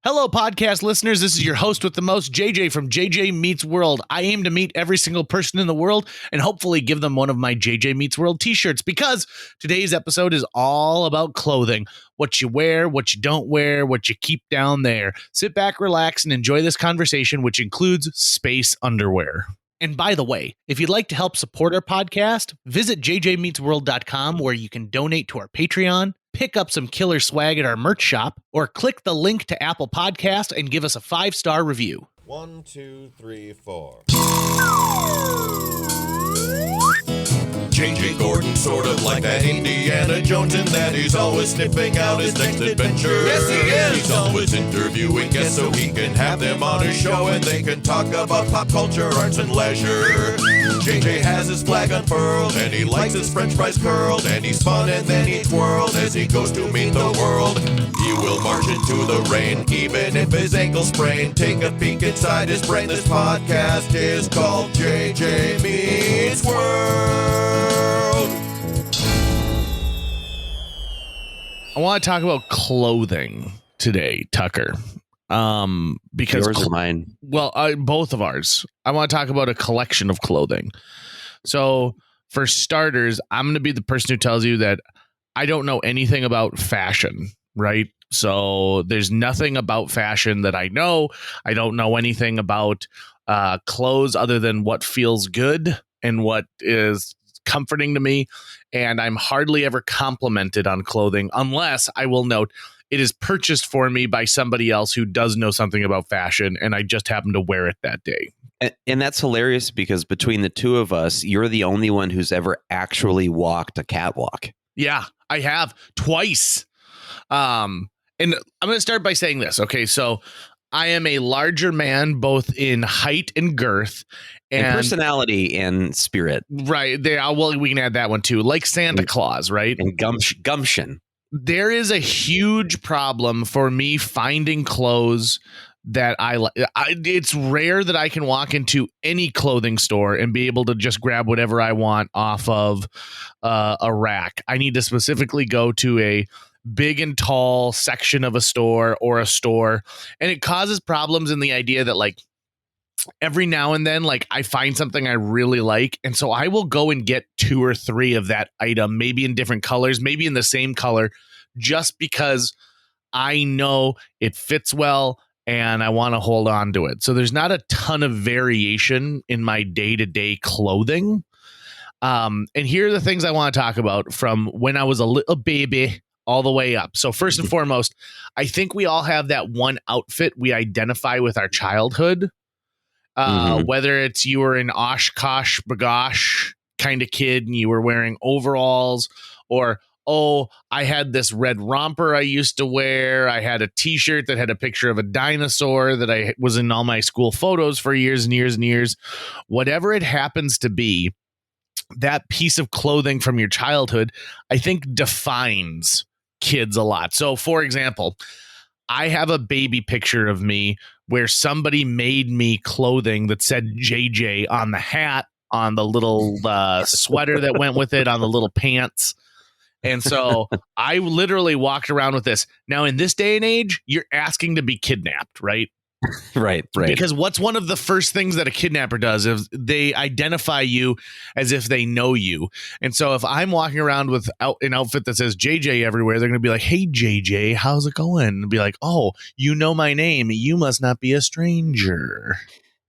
Hello, podcast listeners. This is your host with the most, JJ from JJ Meets World. I aim to meet every single person in the world and hopefully give them one of my JJ Meets World t-shirts, because today's episode is all about clothing. What you wear, what you don't wear, what you keep down there. Sit back, relax, and enjoy this conversation, which includes space underwear. And by the way, if you'd like to help support our podcast, visit jjmeetsworld.com, where you can donate to our Patreon, pick up some killer swag at our merch shop, or click the link to Apple Podcast and give us a 5-star review. 1, 2, 3, 4. JJ Gordon, sort of like that Indiana Jones, in that he's always sniffing out his next adventure. Yes, he is. He's always interviewing guests so he can have them on his show and they can talk about pop culture, arts, and leisure. JJ has his flag unfurled and he likes his french fries curled, and he's fun and then he twirled as he goes to meet the world. He will march into the rain even if his ankle sprained. Take a peek inside his brain. This podcast is called JJ Meets World. I want to talk about clothing today, Tucker. Because yours or mine? Well, both of ours. I want to talk about a collection of clothing. So, for starters, I'm going to be the person who tells you that I don't know anything about fashion, right? So, there's nothing about fashion that I know. I don't know anything about clothes other than what feels good and what is comforting to me. And I'm hardly ever complimented on clothing, unless, I will note, it is purchased for me by somebody else who does know something about fashion, and I just happen to wear it that day. And that's hilarious, because between the two of us, you're the only one who's ever actually walked a catwalk. Yeah, I have twice. And I'm going to start by saying this. Okay, so I am a larger man, both in height and girth. And personality and spirit. Right. Well, we can add that one too. Like Santa Claus, right? And gumption. There is a huge problem for me finding clothes that I like. It's rare that I can walk into any clothing store and be able to just grab whatever I want off of a rack. I need to specifically go to a big and tall section of a store or a store. And it causes problems in the idea that, like, every now and then, like, I find something I really like, and so I will go and get 2 or 3 of that item, maybe in different colors, maybe in the same color, just because I know it fits well and I want to hold on to it. So there's not a ton of variation in my day-to-day clothing. And here are the things I want to talk about from when I was a little baby all the way up. So first and foremost, I think we all have that one outfit we identify with our childhood. Whether it's you were an Oshkosh bagosh kind of kid and you were wearing overalls, or, oh, I had this red romper I used to wear. I had a t-shirt that had a picture of a dinosaur that I was in all my school photos for years and years and years. Whatever it happens to be, that piece of clothing from your childhood, I think, defines kids a lot. So, for example, I have a baby picture of me where somebody made me clothing that said JJ on the hat, on the little sweater that went with it, on the little pants. And so I literally walked around with this. Now, in this day and age, you're asking to be kidnapped, right? Right. Because what's one of the first things that a kidnapper does is they identify you as if they know you. And so if I'm walking around with an outfit that says JJ everywhere, they're going to be like, "Hey, JJ, how's it going?" And be like, "Oh, you know my name. You must not be a stranger."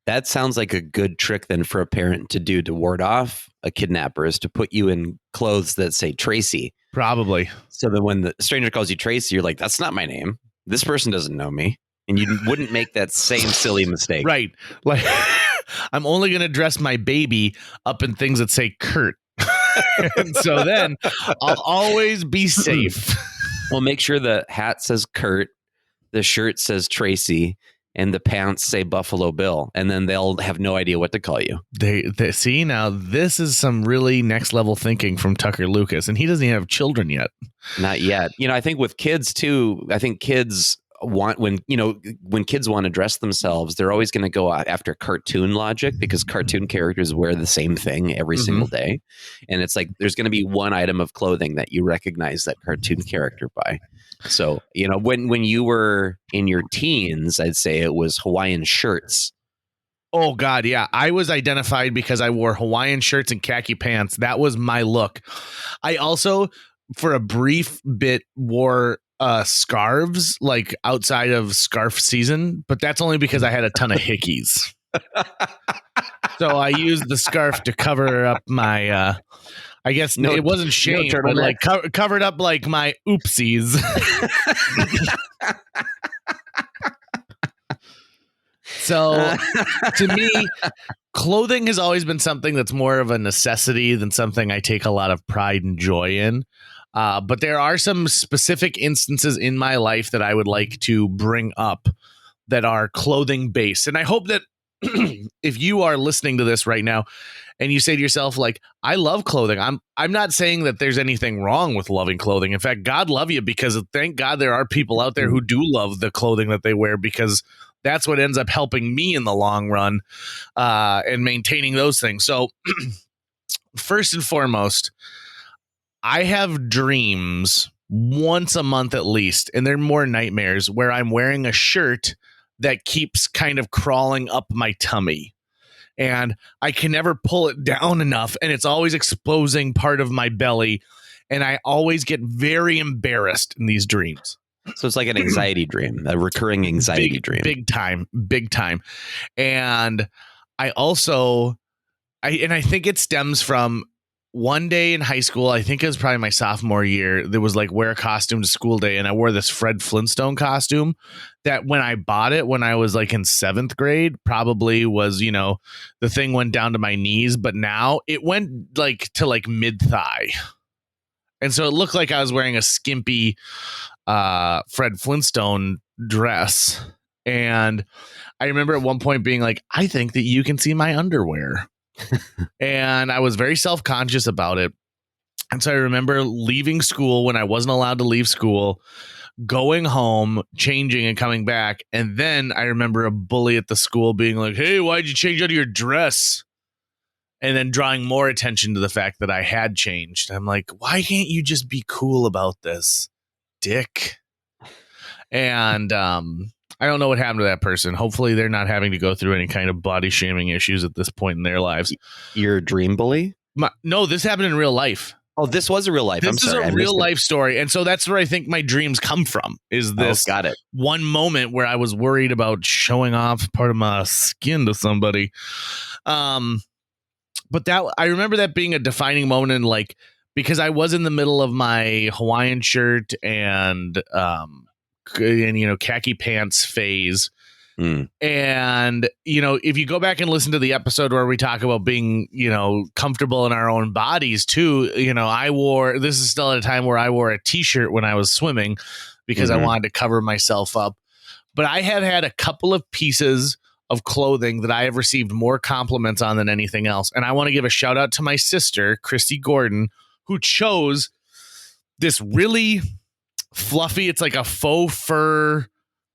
That sounds like a good trick then for a parent to do to ward off a kidnapper, is to put you in clothes that say Tracy. Probably. So that when the stranger calls you Tracy, you're like, "That's not my name. This person doesn't know me." And you wouldn't make that same silly mistake. Right. Like, I'm only going to dress my baby up in things that say Kurt. And so then I'll always be safe. Well, make sure the hat says Kurt, the shirt says Tracy, and the pants say Buffalo Bill. And then they'll have no idea what to call you. They see, now this is some really next level thinking from Tucker Lucas. And he doesn't even have children yet. Not yet. You know, I think with kids too, I think kids when kids want to dress themselves, they're always going to go after cartoon logic because cartoon characters wear the same thing every single day. And it's like, there's going to be one item of clothing that you recognize that cartoon character by. So, when you were in your teens, I'd say it was Hawaiian shirts. Oh God. Yeah. I was identified because I wore Hawaiian shirts and khaki pants. That was my look. I also, for a brief bit, wore scarves like outside of scarf season, but that's only because I had a ton of hickeys. So I used the scarf to cover up my, I guess it wasn't shame, but like covered up like my oopsies. So to me, clothing has always been something that's more of a necessity than something I take a lot of pride and joy in. But there are some specific instances in my life that I would like to bring up that are clothing based. And I hope that if you are listening to this right now and you say to yourself, like, I love clothing. I'm not saying that there's anything wrong with loving clothing. In fact, God love you, because thank God there are people out there who do love the clothing that they wear, because that's what ends up helping me in the long run and maintaining those things. So first and foremost, I have dreams once a month at least, and they're more nightmares, where I'm wearing a shirt that keeps kind of crawling up my tummy. And I can never pull it down enough, and it's always exposing part of my belly. And I always get very embarrassed in these dreams. So it's like an anxiety dream, a recurring anxiety dream. Big time. And I also, I think it stems from one day in high school. I think it was probably my sophomore year. There was like wear a costume to school day. And I wore this Fred Flintstone costume that when I bought it, when I was like in 7th grade, probably was, the thing went down to my knees, but now it went like to like mid thigh. And so it looked like I was wearing a skimpy Fred Flintstone dress. And I remember at one point being like, I think that you can see my underwear. And I was very self-conscious about it. And so I remember leaving school when I wasn't allowed to leave school, going home, changing and coming back. And then I remember a bully at the school being like, hey, why'd you change out of your dress? And then drawing more attention to the fact that I had changed. I'm like, why can't you just be cool about this, dick? And I don't know what happened to that person. Hopefully they're not having to go through any kind of body shaming issues at this point in their lives. You're a dream bully? No, this happened in real life. Oh, this was a real life. This is a real life story. And so that's where I think my dreams come from, is this got it. one moment where I was worried about showing off part of my skin to somebody. But I remember that being a defining moment, in like, because I was in the middle of my Hawaiian shirt and khaki pants phase. And, if you go back and listen to the episode where we talk about being, comfortable in our own bodies too, this is still at a time where I wore a t-shirt when I was swimming because I wanted to cover myself up. But I have had a couple of pieces of clothing that I have received more compliments on than anything else. And I want to give a shout out to my sister, Christy Gordon, who chose this really fluffy, it's like a faux fur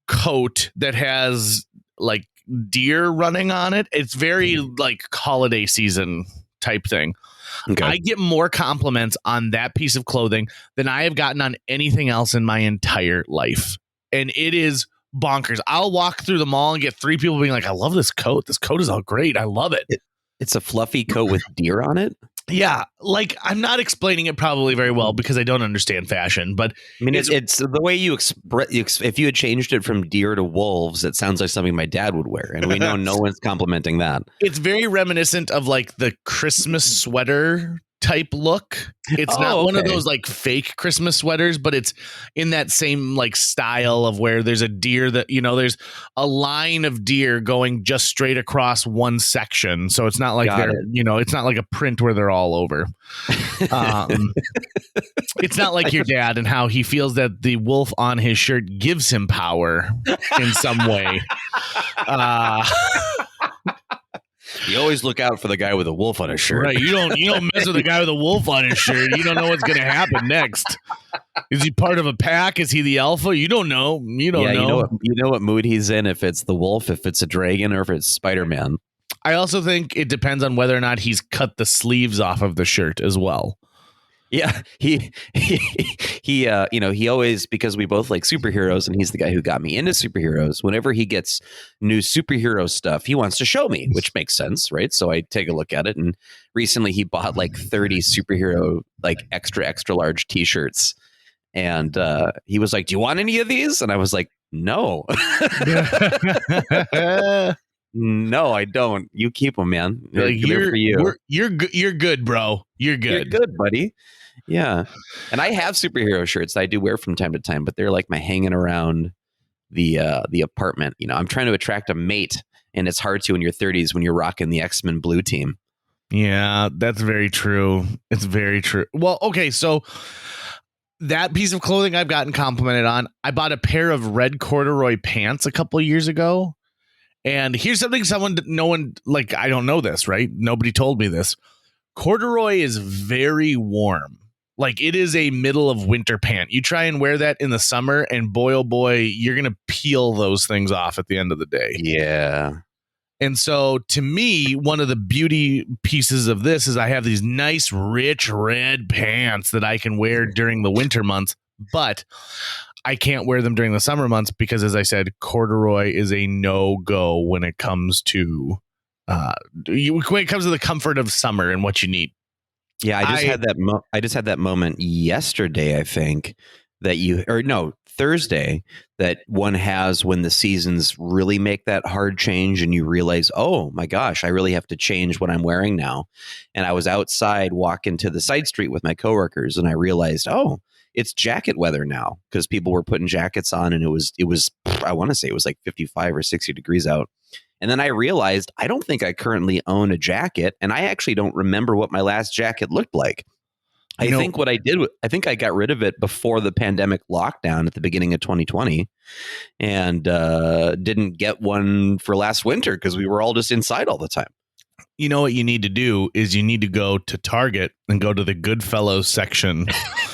coat that has like deer running on it. It's very like holiday season type thing. Okay. I get more compliments on that piece of clothing than I have gotten on anything else in my entire life. And it is bonkers. I'll walk through the mall and get 3 people being like, I love this coat. This coat is all great. I love it. It's a fluffy coat with deer on it. Yeah, like I'm not explaining it probably very well because I don't understand fashion, but I mean, it's the way you express. If you had changed it from deer to wolves, it sounds like something my dad would wear, and we know no one's complimenting that. It's very reminiscent of like the Christmas sweater type look. It's not one of those like fake Christmas sweaters, but it's in that same like style of where there's a deer that, there's a line of deer going just straight across one section. So it's not like it's not like a print where they're all over. It's not like your dad and how he feels that the wolf on his shirt gives him power in some way. You always look out for the guy with a wolf on his shirt. Right. You don't mess with the guy with a wolf on his shirt. You don't know what's going to happen next. Is he part of a pack? Is he the alpha? You don't know. You don't know. You know what mood he's in, if it's the wolf, if it's a dragon, or if it's Spider-Man. I also think it depends on whether or not he's cut the sleeves off of the shirt as well. Yeah, he always, because we both like superheroes and he's the guy who got me into superheroes. Whenever he gets new superhero stuff, he wants to show me, which makes sense, right? So I take a look at it. And recently he bought like 30 superhero, like extra large t-shirts. And he was like, "Do you want any of these?" And I was like, "No." No, I don't. You keep them, man. You're good, bro. You're good. You're good, buddy. Yeah. And I have superhero shirts that I do wear from time to time, but they're like my hanging around the apartment. You know, I'm trying to attract a mate, and it's hard to in your 30s when you're rocking the X-Men blue team. Yeah, that's very true. It's very true. Well, okay, so that piece of clothing I've gotten complimented on. I bought a pair of red corduroy pants a couple of years ago. And here's something I don't know this, right? Nobody told me this. Corduroy is very warm. Like, it is a middle of winter pant. You try and wear that in the summer, and boy, oh boy, you're going to peel those things off at the end of the day. Yeah. And so to me, one of the beauty pieces of this is I have these nice, rich red pants that I can wear during the winter months, but I can't wear them during the summer months because, as I said, corduroy is a no-go when it comes to the comfort of summer and what you need. Yeah, I just had that moment yesterday, I think, Thursday, that one has when the seasons really make that hard change and you realize, oh my gosh, I really have to change what I'm wearing now. And I was outside walking to the side street with my coworkers, and I realized, oh, it's jacket weather now, because people were putting jackets on, and it was I want to say it was like 55 or 60 degrees out. And then I realized I don't think I currently own a jacket, and I actually don't remember what my last jacket looked like. I think what I did, I think I got rid of it before the pandemic lockdown at the beginning of 2020, and didn't get one for last winter because we were all just inside all the time. You know what you need to do is you need to go to Target and go to the Goodfellows section.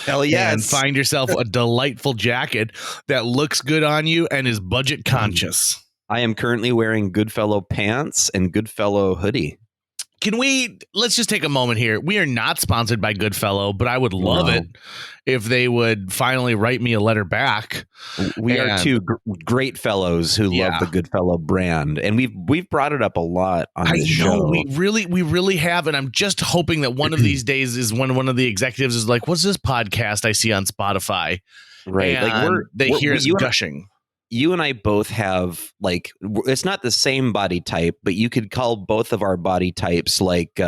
Hell yes. And find yourself a delightful jacket that looks good on you and is budget conscious. I am currently wearing Goodfellow pants and Goodfellow hoodie. Let's just take a moment here. We are not sponsored by Goodfellow, but I would love it if they would finally write me a letter back. We are two great fellows who love the Goodfellow brand, and we've brought it up a lot on this show. We really have, and I'm just hoping that one of these days is when one of the executives is like, "What's this podcast I see on Spotify?" Right, and they hear us gushing. You and I both have, like, it's not the same body type, but you could call both of our body types like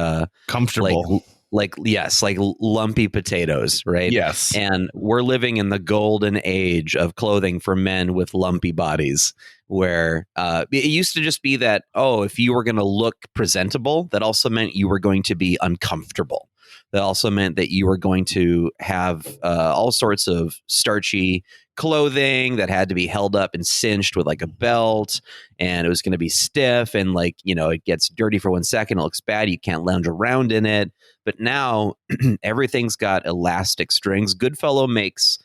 comfortable, like lumpy potatoes, right? Yes. And we're living in the golden age of clothing for men with lumpy bodies, where it used to just be that, if you were going to look presentable, that also meant you were going to be uncomfortable. That also meant that you were going to have all sorts of starchy clothing that had to be held up and cinched with like a belt, and it was going to be stiff, and like, it gets dirty for 1 second, it looks bad, you can't lounge around in it. But now everything's got elastic strings. Goodfellow makes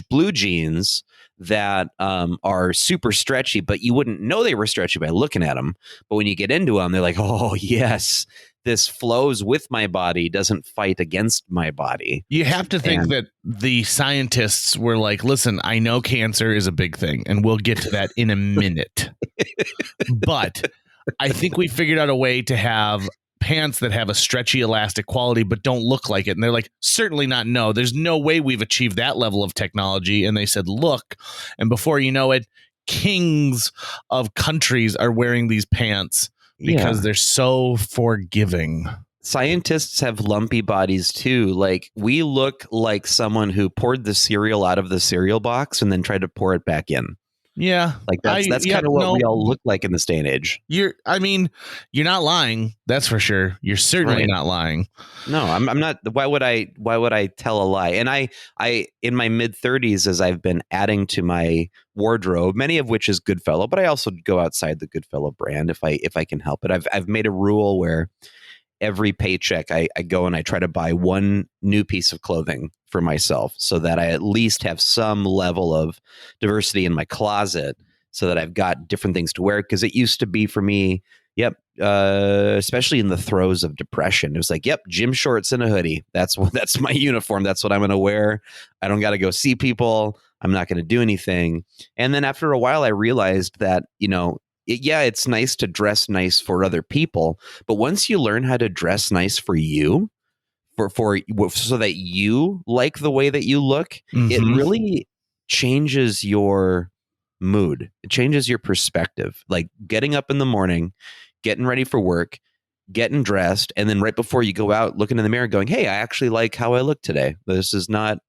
blue jeans that are super stretchy, but you wouldn't know they were stretchy by looking at them. But when you get into them, they're like, oh yes, this flows with my body, doesn't fight against my body. You have to think that the scientists were like, listen, I know cancer is a big thing, and we'll get to that in a minute. But I think we figured out a way to have pants that have a stretchy, elastic quality, but don't look like it. And they're like, certainly not. No, there's no way we've achieved that level of technology. And they said, look, and before you know it, kings of countries are wearing these pants because they're so forgiving. Scientists have lumpy bodies too. Like, we look like someone who poured the cereal out of the cereal box and then tried to pour it back in. Yeah. Like that's kind of what we all look like in this day and age. You're not lying. That's for sure. You're certainly not lying. No, I'm not. Why would I tell a lie? And I in my mid 30s, as I've been adding to my wardrobe, many of which is Goodfellow, but I also go outside the Goodfellow brand if I can help it. I've made a rule where every paycheck, I go and I try to buy one new piece of clothing for myself so that I at least have some level of diversity in my closet so that I've got different things to wear. Because it used to be for me, especially in the throes of depression, it was like, gym shorts and a hoodie. That's my uniform. That's what I'm going to wear. I don't got to go see people. I'm not going to do anything. And then after a while, I realized that, it's nice to dress nice for other people, but once you learn how to dress nice for you, so that you like the way that you look, it really changes your mood. It changes your perspective. Like getting up in the morning, getting ready for work, getting dressed, and then right before you go out, looking in the mirror, going, "Hey, I actually like how I look today. This is not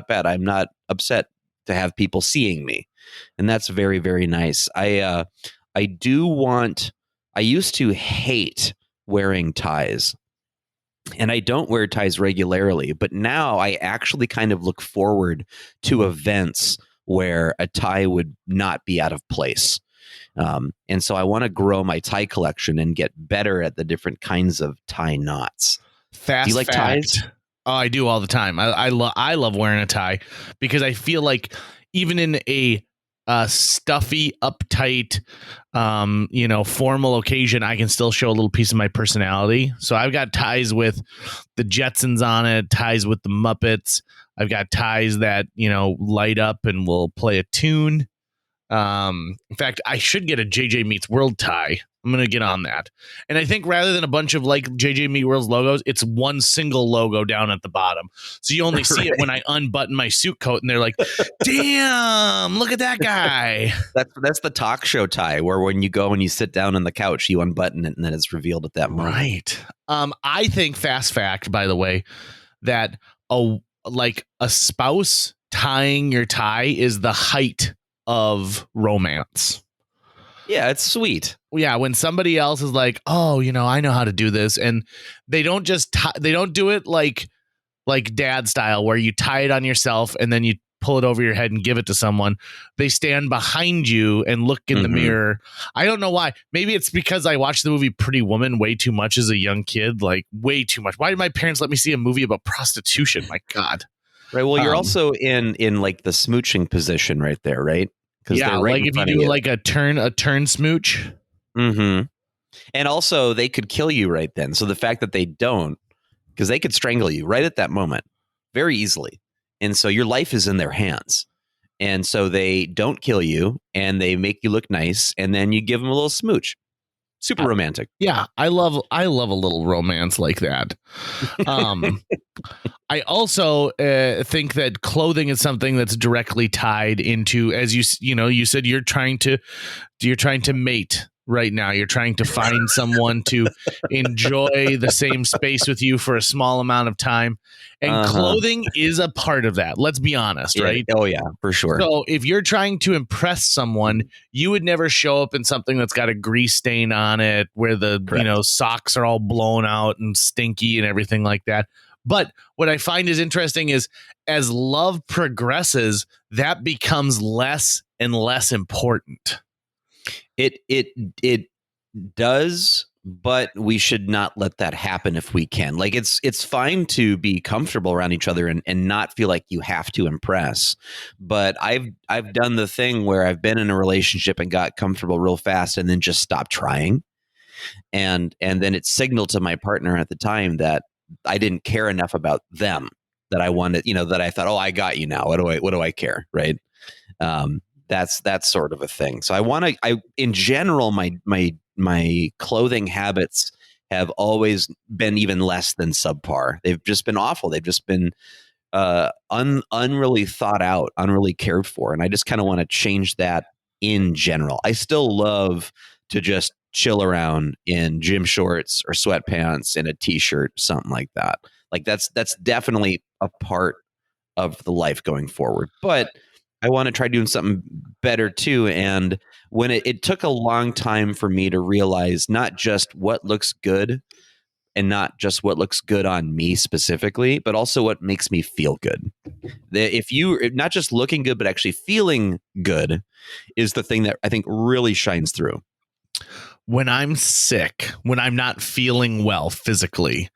bad. I'm not upset to have people seeing me," and that's very, very nice. I used to hate wearing ties, and I don't wear ties regularly, but now I actually kind of look forward to events where a tie would not be out of place. And so I want to grow my tie collection and get better at the different kinds of tie knots. Do you like ties? Oh, I do all the time. I love wearing a tie because I feel like even in a stuffy, uptight, formal occasion, I can still show a little piece of my personality. So I've got ties with the Jetsons on it, ties with the Muppets. I've got ties that, light up and will play a tune. In fact, I should get a JJ Meets World tie. I'm going to get on that. And I think rather than a bunch of like JJ Meets World's logos, it's one single logo down at the bottom. So you only see it when I unbutton my suit coat and they're like, damn, look at that guy. That's the talk show tie where when you go and you sit down on the couch, you unbutton it and then it's revealed at that moment. Right. I think, fast fact, by the way, that a spouse tying your tie is the height of romance. Yeah, it's sweet. Yeah, when somebody else is like, "Oh, I know how to do this," and they don't just they don't do it like dad style where you tie it on yourself and then you pull it over your head and give it to someone. They stand behind you and look in the mirror. I don't know why. Maybe it's because I watched the movie Pretty Woman way too much as a young kid, like way too much. Why did my parents let me see a movie about prostitution? My God. Right. Well, you're also in like the smooching position right there, right? Yeah, right, like if you do like a turn smooch. And also they could kill you right then. So the fact that they don't, because they could strangle you right at that moment very easily. And so your life is in their hands. And so they don't kill you and they make you look nice. And then you give them a little smooch. Super romantic. Yeah, I love a little romance like that. I also think that clothing is something that's directly tied into, as you said, you're trying to mate right now. You're trying to find someone to enjoy the same space with you for a small amount of time. And clothing is a part of that. Let's be honest, right? Oh, yeah, for sure. So if you're trying to impress someone, you would never show up in something that's got a grease stain on it, where the socks are all blown out and stinky and everything like that. But what I find is interesting is as love progresses, that becomes less and less important. It does, but we should not let that happen if we can. Like it's fine to be comfortable around each other and not feel like you have to impress. But I've done the thing where I've been in a relationship and got comfortable real fast and then just stopped trying. And then it signaled to my partner at the time that I didn't care enough about them, that I wanted, that I thought, oh, I got you now. What do I care? Right. That's sort of a thing. So in general, my clothing habits have always been even less than subpar. They've just been awful. They've just been unreally thought out, unreally cared for. And I just kind of want to change that in general. I still love to just chill around in gym shorts or sweatpants and a t-shirt, something like that. Like that's definitely a part of the life going forward. But I want to try doing something better too. And when it took a long time for me to realize not just what looks good and not just what looks good on me specifically, but also what makes me feel good. If not just looking good, but actually feeling good is the thing that I think really shines through. when I'm sick, when I'm not feeling well physically,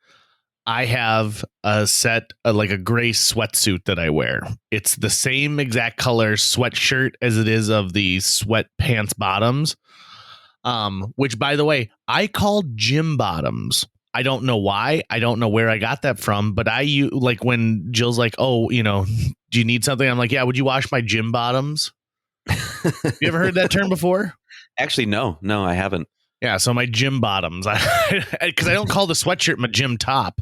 I have like a gray sweatsuit that I wear. It's the same exact color sweatshirt as it is of the sweatpants bottoms. Which, by the way, I call gym bottoms. I don't know why. I don't know where I got that from, but like when Jill's like, "Oh, you know, do you need something?" I'm like, "Yeah, would you wash my gym bottoms?" You ever heard that term before? Actually, no, I haven't. Yeah, so my gym bottoms, because I don't call the sweatshirt my gym top.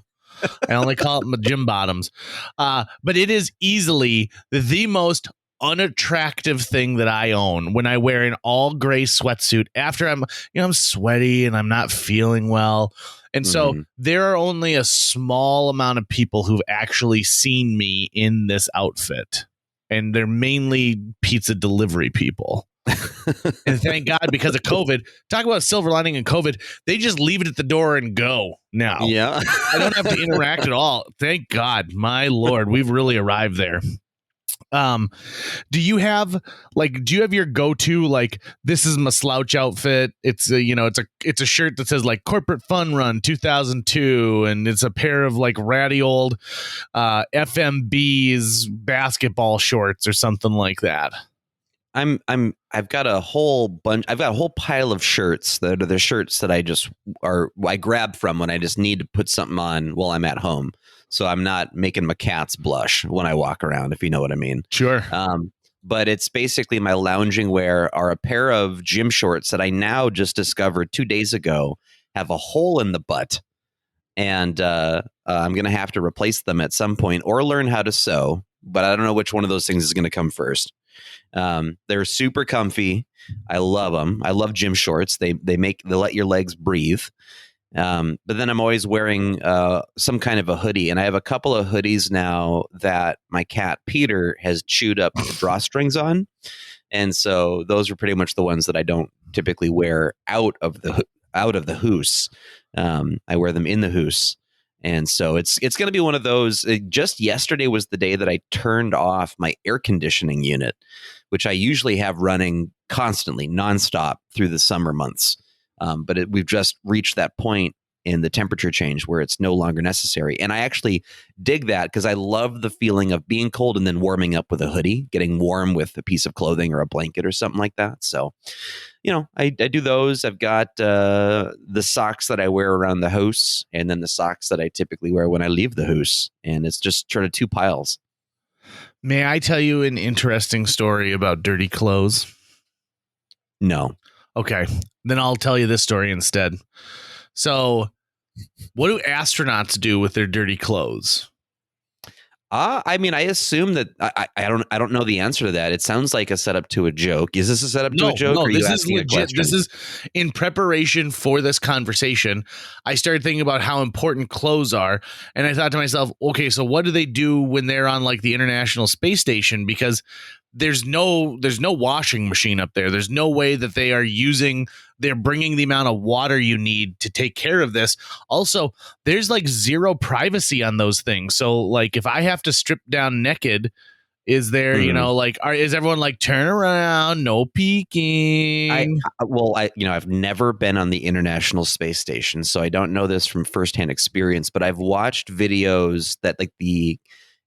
I only call it my gym bottoms. But it is easily the most unattractive thing that I own when I wear an all gray sweatsuit after I'm sweaty and I'm not feeling well. And so there are only a small amount of people who've actually seen me in this outfit. And they're mainly pizza delivery people. And thank God, because of COVID, talk about a silver lining in COVID, they just leave it at the door and go now. Yeah. I don't have to interact at all. Thank God. My Lord, we've really arrived there. Do you have your go-to, like, this is my slouch outfit? It's a shirt that says like Corporate Fun Run 2002, and it's a pair of like ratty old FMB's basketball shorts or something like that. I've got a whole pile of shirts that are the shirts that I grab from when I just need to put something on while I'm at home. So I'm not making my cats blush when I walk around, if you know what I mean. Sure. But it's basically my lounging wear are a pair of gym shorts that I now just discovered 2 days ago have a hole in the butt. And I'm going to have to replace them at some point or learn how to sew. But I don't know which one of those things is going to come first. They're super comfy. I love them. I love gym shorts. They let your legs breathe. But then I'm always wearing some kind of a hoodie, and I have a couple of hoodies now that my cat Peter has chewed up the drawstrings on, and so those are pretty much the ones that I don't typically wear out of the hoose. I wear them in the hoose. And so it's going to be one of those. Just yesterday was the day that I turned off my air conditioning unit, which I usually have running constantly, nonstop through the summer months. But we've just reached that point in the temperature change where it's no longer necessary. And I actually dig that because I love the feeling of being cold and then warming up with a hoodie, getting warm with a piece of clothing or a blanket or something like that. So, I do those. I've got the socks that I wear around the house and then the socks that I typically wear when I leave the house. And it's just sort of two piles. May I tell you an interesting story about dirty clothes? No. Okay. Then I'll tell you this story instead. So, what do astronauts do with their dirty clothes? I mean, I assume that I don't know the answer to that. It sounds like a setup to a joke. Is this a setup to a joke? No, or are this you is asking legit. a question? This is in preparation for this conversation. I started thinking about how important clothes are, and I thought to myself, okay, so what do they do when they're on like the International Space Station? Because there's no washing machine up there. There's no way that they're bringing the amount of water you need to take care of this. Also, there's like zero privacy on those things. So like if I have to strip down naked, is there, is everyone like turn around, no peeking? I've never been on the International Space Station, so I don't know this from firsthand experience, but I've watched videos that like the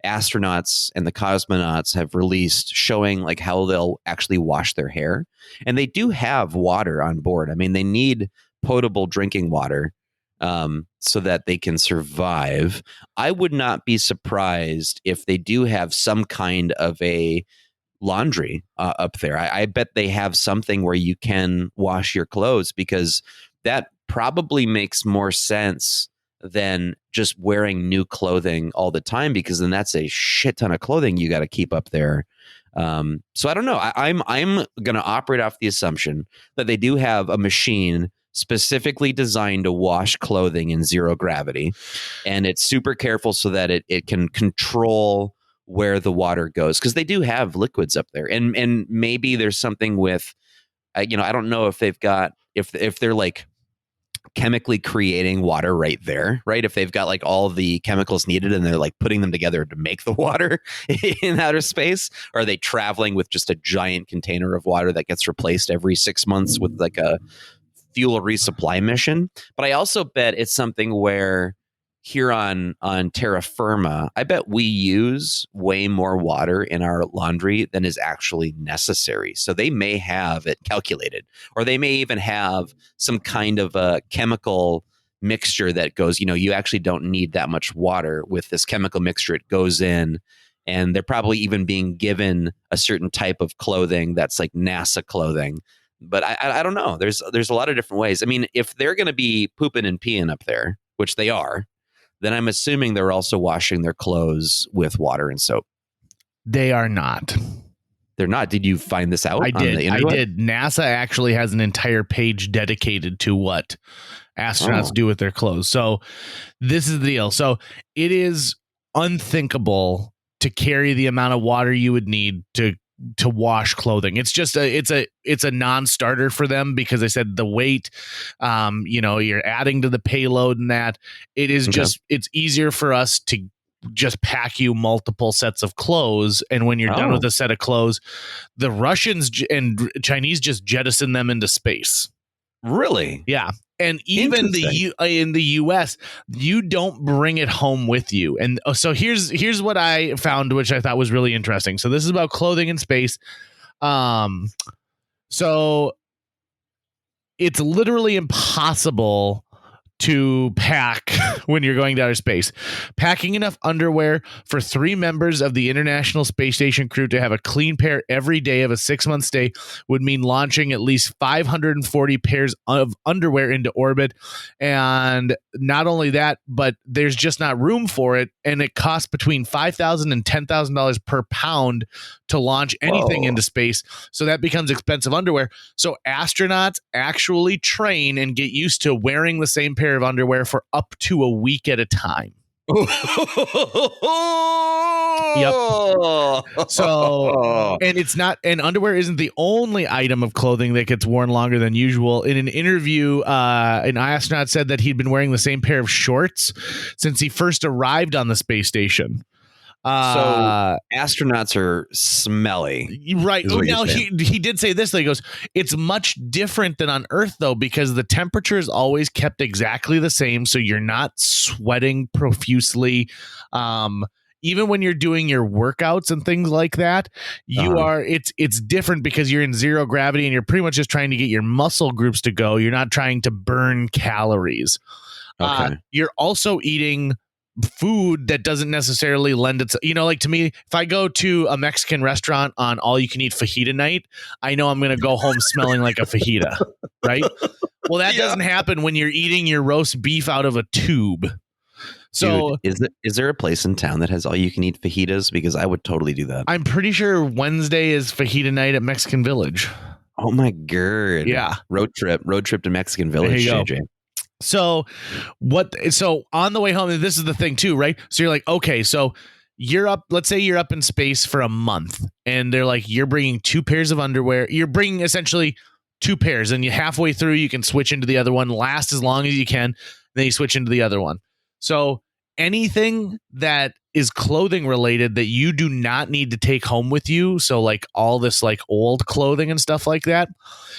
astronauts and the cosmonauts have released showing like how they'll actually wash their hair. And they do have water on board. I mean, they need potable drinking water so that they can survive. I would not be surprised if they do have some kind of a laundry up there. I bet they have something where you can wash your clothes, because that probably makes more sense than just wearing new clothing all the time, because then that's a shit ton of clothing you got to keep up there. So I don't know. I'm going to operate off the assumption that they do have a machine specifically designed to wash clothing in zero gravity, and it's super careful so that it can control where the water goes, because they do have liquids up there, and maybe there's something with I don't know if they've got if they're like chemically creating water right there, right? If they've got like all the chemicals needed and they're like putting them together to make the water in outer space, or are they traveling with just a giant container of water that gets replaced every 6 months with like a fuel resupply mission. But I also bet it's something where here on terra firma, I bet we use way more water in our laundry than is actually necessary. So they may have it calculated, or they may even have some kind of a chemical mixture that goes, you actually don't need that much water with this chemical mixture. It goes in, and they're probably even being given a certain type of clothing that's like NASA clothing. But I don't know. There's a lot of different ways. I mean, if they're going to be pooping and peeing up there, which they are, then I'm assuming they're also washing their clothes with water and soap. They are not. They're not. Did you find this out? I did. NASA actually has an entire page dedicated to what astronauts do with their clothes. So this is the deal. So it is unthinkable to carry the amount of water you would need to wash clothing. It's just it's a non-starter for them, because they said the weight, you're adding to the payload, and that it is it's easier for us to just pack you multiple sets of clothes. And when you're done with a set of clothes, the Russians and Chinese just jettison them into space. Really? Yeah. And even in the US, you don't bring it home with you. And so here's what I found, which I thought was really interesting. So this is about clothing in space. So it's literally impossible to pack when you're going to outer space. Packing enough underwear for 3 members of the International Space Station crew to have a clean pair every day of a 6-month stay would mean launching at least 540 pairs of underwear into orbit. And not only that, but there's just not room for it. And it costs between $5,000 and $10,000 per pound to launch anything into space. So that becomes expensive underwear. So astronauts actually train and get used to wearing the same pair of underwear for up to a week at a time. Yep. So, and underwear isn't the only item of clothing that gets worn longer than usual. In an interview, an astronaut said that he'd been wearing the same pair of shorts since he first arrived on the space station. So astronauts are smelly, right? Now he did say this. He goes, "It's much different than on Earth, though, because the temperature is always kept exactly the same, so you're not sweating profusely. Even when you're doing your workouts and things like that, you are. It's different because you're in zero gravity and you're pretty much just trying to get your muscle groups to go. You're not trying to burn calories. Okay. You're also eating food that doesn't necessarily lend itself, like to me, if I go to a Mexican restaurant on all you can eat fajita night, I know I'm going to go home smelling like a fajita, right? Well, that doesn't happen when you're eating your roast beef out of a tube. So dude, is there a place in town that has all you can eat fajitas? Because I would totally do that. I'm pretty sure Wednesday is fajita night at Mexican Village. Oh my God. Yeah. Road trip to Mexican Village, JJ. So on the way home, and this is the thing too, right? So you're like, okay, so let's say you're up in space for a month, and they're like, you're bringing 2 pairs of underwear. You're bringing essentially 2 pairs, and you halfway through, you can switch into the other one, last as long as you can. Then you switch into the other one. So anything that is clothing related that you do not need to take home with you, so like all this like old clothing and stuff like that,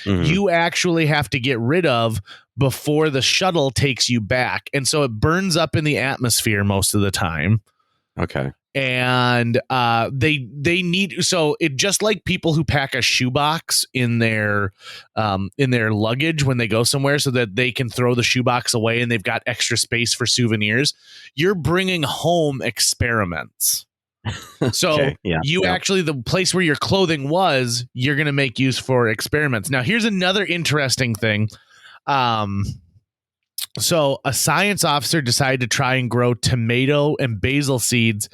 you actually have to get rid of before the shuttle takes you back. And so it burns up in the atmosphere most of the time. Okay. And they need, so it just like people who pack a shoebox in their luggage when they go somewhere so that they can throw the shoebox away and they've got extra space for souvenirs. You're bringing home experiments. So actually, the place where your clothing was, you're going to make use for experiments. Now, here's another interesting thing. So a science officer decided to try and grow tomato and basil seeds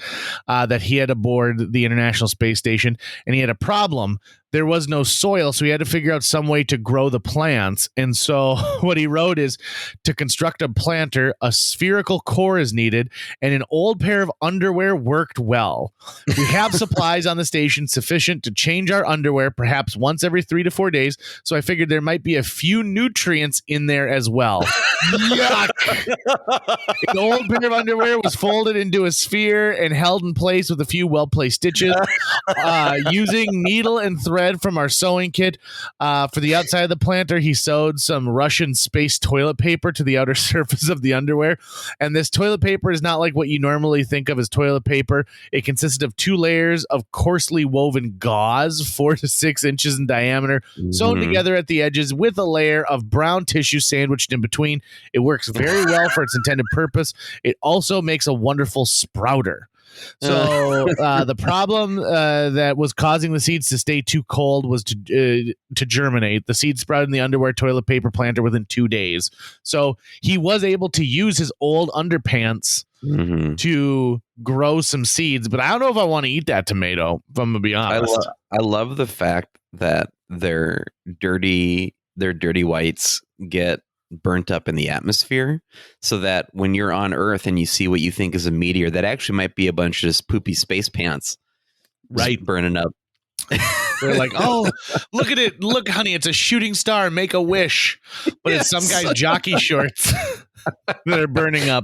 that he had aboard the International Space Station, and he had a problem. There was no soil, so he had to figure out some way to grow the plants. And so what he wrote is, to construct a planter, a spherical core is needed, and an old pair of underwear worked well. We have supplies on the station sufficient to change our underwear perhaps once every 3 to 4 days, so I figured there might be a few nutrients in there as well. Yuck! An old pair of underwear was folded into a sphere and held in place with a few well-placed stitches. Using needle and thread thread from our sewing kit. For the outside of the planter, he sewed some Russian space toilet paper to the outer surface of the underwear. And this toilet paper is not like what you normally think of as toilet paper. It consisted of 2 layers of coarsely woven gauze, 4 to 6 inches in diameter, sewn together at the edges with a layer of brown tissue sandwiched in between. It works very well for its intended purpose. It also makes a wonderful sprouter. So the problem that was causing the seeds to stay too cold was to germinate. The seeds sprouted in the underwear toilet paper planter within 2 days. So he was able to use his old underpants to grow some seeds. But I don't know if I want to eat that tomato, if I'm going to be honest. I love the fact that their dirty whites get burnt up in the atmosphere, so that when you're on Earth and you see what you think is a meteor, that actually might be a bunch of just poopy space pants, right, burning up. They're like, oh, look at it, look, honey, it's a shooting star, make a wish. But it's some guy's jockey shorts that are burning up.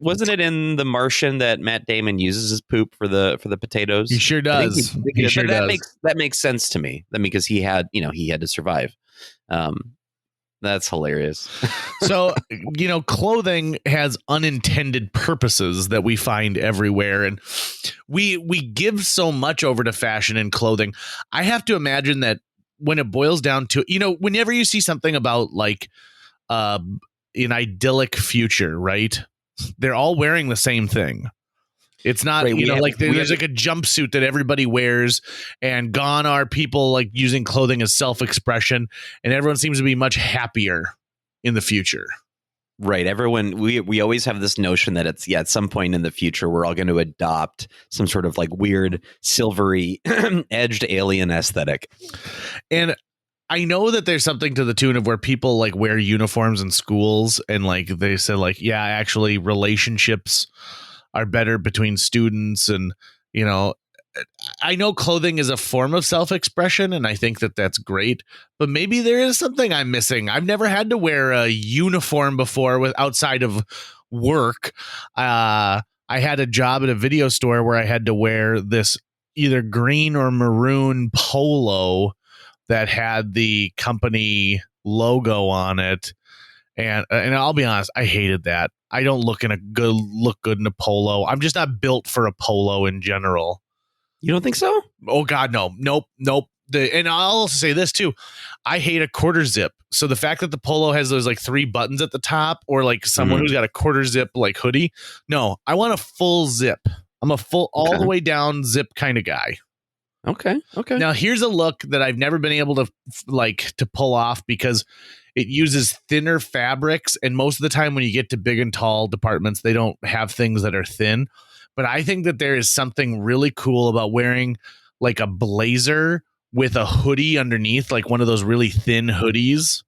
Wasn't it in The Martian that Matt Damon uses his poop for the potatoes? He sure does. He sure does. That makes sense to me. Because he had to survive. That's hilarious. So, clothing has unintended purposes that we find everywhere. And we give so much over to fashion and clothing. I have to imagine that when it boils down to, whenever you see something about like an idyllic future, right? They're all wearing the same thing. It's not, right, there's like a jumpsuit that everybody wears, and gone are people like using clothing as self-expression, and everyone seems to be much happier in the future. Right. Everyone, we always have this notion that it's, at some point in the future, we're all going to adopt some sort of like weird, silvery, edged alien aesthetic. And I know that there's something to the tune of where people like wear uniforms in schools, and like they said, like, yeah, actually relationships are better between students. And, I know clothing is a form of self-expression, and I think that that's great, but maybe there is something I'm missing. I've never had to wear a uniform before outside of work. I had a job at a video store where I had to wear this either green or maroon polo that had the company logo on it. And I'll be honest, I hated that. I don't look good in a polo. I'm just not built for a polo in general. You don't think so? Oh God, no. Nope. And I'll also say this too. I hate a quarter zip. So the fact that the polo has those like 3 buttons at the top, or like someone who's got a quarter zip like hoodie. No, I want a full zip. I'm a full all the way down zip kind of guy. Okay. Now here's a look that I've never been able to pull off, because it uses thinner fabrics, and most of the time when you get to big and tall departments, they don't have things that are thin. But I think that there is something really cool about wearing like a blazer with a hoodie underneath, like one of those really thin hoodies.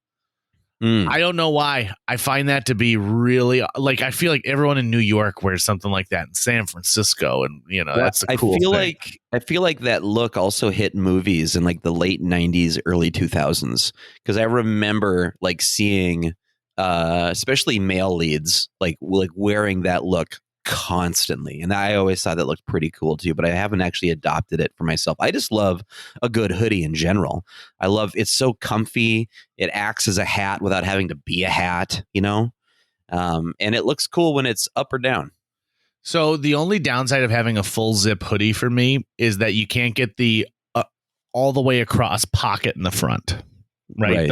I don't know why. I find that to be really, like, I feel like everyone in New York wears something like that, in San Francisco, and that's a cool thing. I feel like that look also hit movies in like the late 90s, early 2000s, because I remember like seeing especially male leads like wearing that look constantly, and I always thought that looked pretty cool too, but I haven't actually adopted it for myself. I just love a good hoodie in general. I love it's so comfy. It acts as a hat without having to be a hat, and it looks cool when it's up or down. So the only downside of having a full zip hoodie for me is that you can't get the all the way across pocket in the front. Right.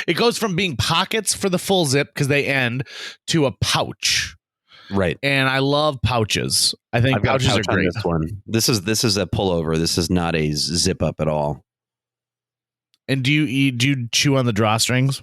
It goes from being pockets for the full zip because they end to a pouch. Right. And I love pouches. I think pouches are great. This is a pullover. This is not a zip up at all. And do you chew on the drawstrings?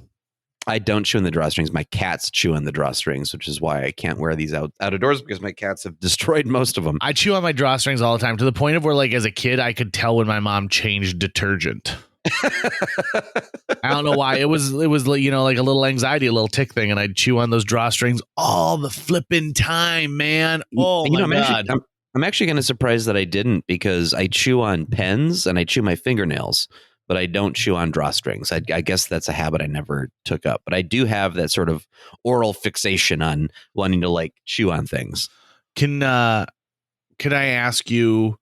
I don't chew on the drawstrings. My cats chew on the drawstrings, which is why I can't wear these out of doors, because my cats have destroyed most of them. I chew on my drawstrings all the time, to the point of where, like, as a kid, I could tell when my mom changed detergent. I don't know why. It was like a little anxiety, a little tick thing, and I'd chew on those drawstrings all the flipping time, man. Oh my God. I'm actually kind of surprised that I didn't, because I chew on pens and I chew my fingernails, but I don't chew on drawstrings. I guess that's a habit I never took up, but I do have that sort of oral fixation on wanting to like chew on things. Can I ask you,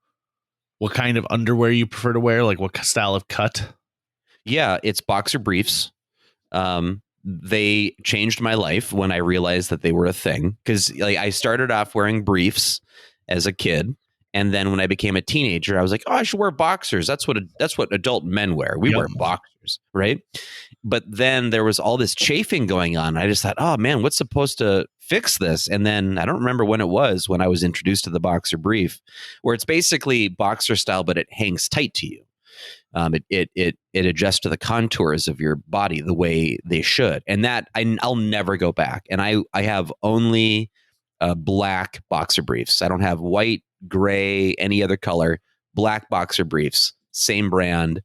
what kind of underwear you prefer to wear? Like what style of cut? Yeah, it's boxer briefs. They changed my life when I realized that they were a thing, because like I started off wearing briefs as a kid, and then when I became a teenager, I was like, oh, I should wear boxers. That's what adult men wear. We wear boxers, right? But then there was all this chafing going on. I just thought, oh man, what's supposed to fix this? And then I don't remember when it was when I was introduced to the boxer brief, where it's basically boxer style, but it hangs tight to you. It adjusts to the contours of your body the way they should, and that I'll never go back. And I have only black boxer briefs. I don't have white, gray, any other color. Black boxer briefs, same brand,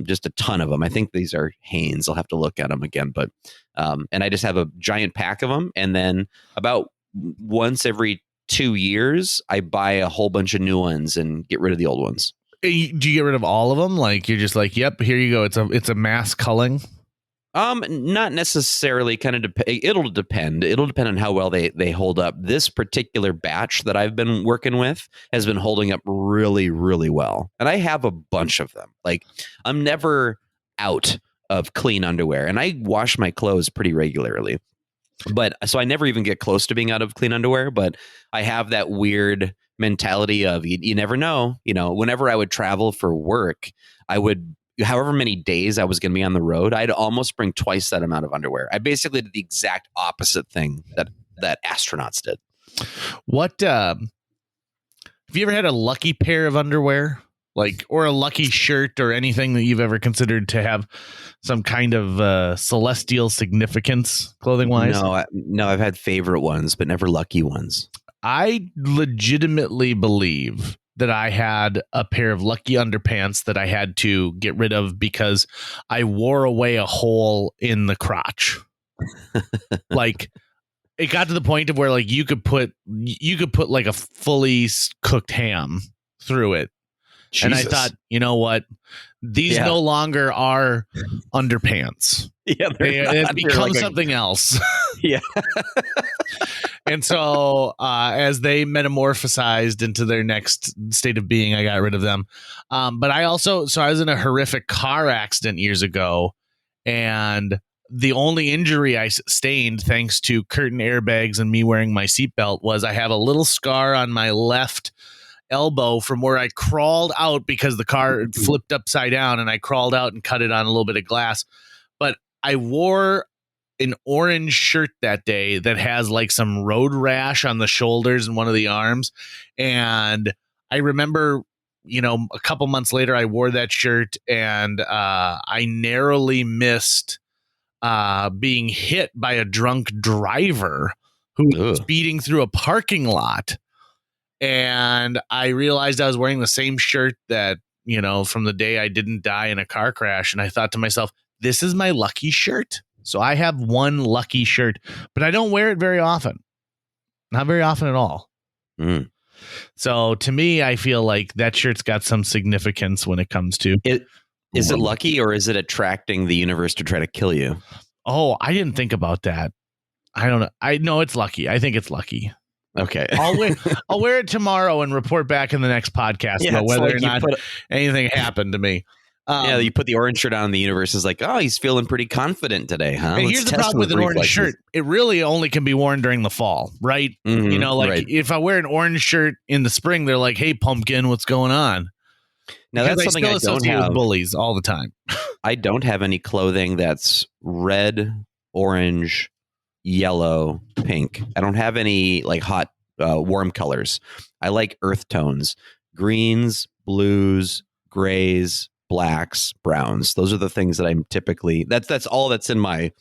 just a ton of them. I think these are Hanes. I'll have to look at them again, but and I just have a giant pack of them, and then about once every 2 years, I buy a whole bunch of new ones and get rid of the old ones. Do you get rid of all of them? Like you're just like, yep, here you go. It's a mass culling. Not necessarily. Kind of it'll depend. It'll depend on how well they hold up. This particular batch that I've been working with has been holding up really, really well. And I have a bunch of them. Like I'm never out of clean underwear, and I wash my clothes pretty regularly. But so I never even get close to being out of clean underwear, but I have that weird mentality of you never know. Whenever I would travel for work, I would, however many days I was going to be on the road, I'd almost bring twice that amount of underwear. I basically did the exact opposite thing that astronauts did. What have you ever had a lucky pair of underwear, like, or a lucky shirt, or anything that you've ever considered to have some kind of celestial significance clothing wise? No, I've had favorite ones, but never lucky ones. I legitimately believe that I had a pair of lucky underpants that I had to get rid of because I wore away a hole in the crotch. Like it got to the point of where like you could put like a fully cooked ham through it. Jesus. And I thought, you know what? These no longer are underpants. Yeah, they've become like something else. Yeah. And so as they metamorphosized into their next state of being, I got rid of them. But I was in a horrific car accident years ago, and the only injury I sustained thanks to curtain airbags and me wearing my seatbelt was I have a little scar on my left elbow from where I crawled out because the car flipped upside down, and I crawled out and cut it on a little bit of glass. But I wore an orange shirt that day that has like some road rash on the shoulders and one of the arms. And I remember, a couple months later, I wore that shirt, and I narrowly missed being hit by a drunk driver who was speeding through a parking lot. And I realized I was wearing the same shirt that, from the day I didn't die in a car crash. And I thought to myself, this is my lucky shirt. So I have one lucky shirt, but I don't wear it very often. Not very often at all. Mm. So to me, I feel like that shirt's got some significance when it comes to it. Is it lucky, or is it attracting the universe to try to kill you? Oh, I didn't think about that. I don't know. I know it's lucky. I think it's lucky. Okay. I'll wear it tomorrow and report back in the next podcast about whether or not anything happened to me. You put the orange shirt on, the universe is like, oh, he's feeling pretty confident today, huh? And here's the problem with an orange shirt. It really only can be worn during the fall, right? Mm-hmm, if I wear an orange shirt in the spring, they're like, hey, pumpkin, what's going on? Now, that's something I don't have. With bullies all the time. I don't have any clothing that's red, orange, yellow, pink. I don't have any like hot, warm colors. I like earth tones, greens, blues, grays, blacks, browns. Those are the things that I'm typically. That's all that's in my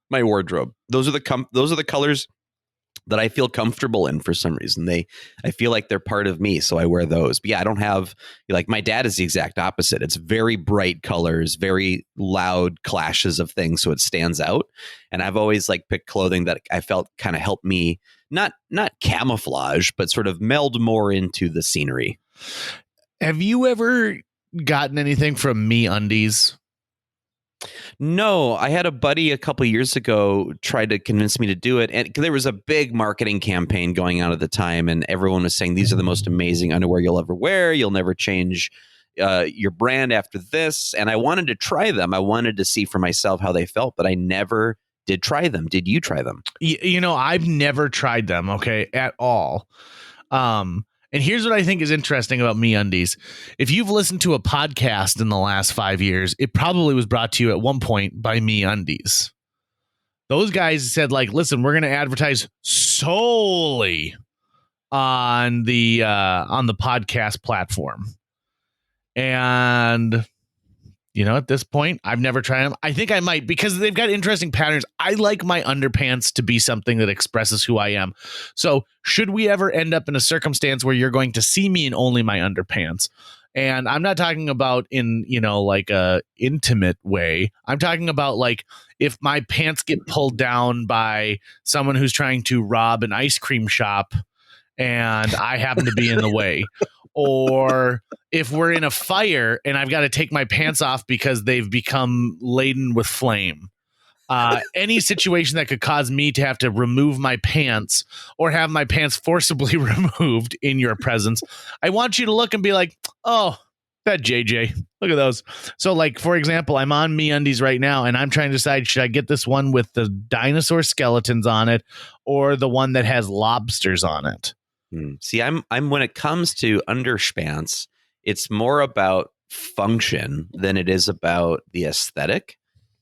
wardrobe. Those are the colors that I feel comfortable in for some reason. I feel like they're part of me, so I wear those. But yeah, I don't have, like, my dad is the exact opposite. It's very bright colors, very loud clashes of things, so it stands out. And I've always like picked clothing that I felt kind of helped me not camouflage, but sort of meld more into the scenery. Have you ever gotten anything from Me Undies? No, I had a buddy a couple years ago try to convince me to do it. And there was a big marketing campaign going on at the time. And everyone was saying, these are the most amazing underwear you'll ever wear. You'll never change your brand after this. And I wanted to try them. I wanted to see for myself how they felt, but I never did try them. Did you try them? I've never tried them, okay, at all. And here's what I think is interesting about MeUndies. If you've listened to a podcast in the last 5 years, it probably was brought to you at one point by MeUndies. Those guys said, like, listen, we're going to advertise solely on the podcast platform. And at this point, I've never tried them. I think I might, because they've got interesting patterns. I like my underpants to be something that expresses who I am. So should we ever end up in a circumstance where you're going to see me in only my underpants? And I'm not talking about in, like a intimate way. I'm talking about like if my pants get pulled down by someone who's trying to rob an ice cream shop and I happen to be in the way. Or if we're in a fire and I've got to take my pants off because they've become laden with flame. Any situation that could cause me to have to remove my pants or have my pants forcibly removed in your presence, I want you to look and be like, oh, that JJ, look at those. So like, for example, I'm on MeUndies right now and I'm trying to decide, should I get this one with the dinosaur skeletons on it or the one that has lobsters on it? See, I'm when it comes to underpants, it's more about function than it is about the aesthetic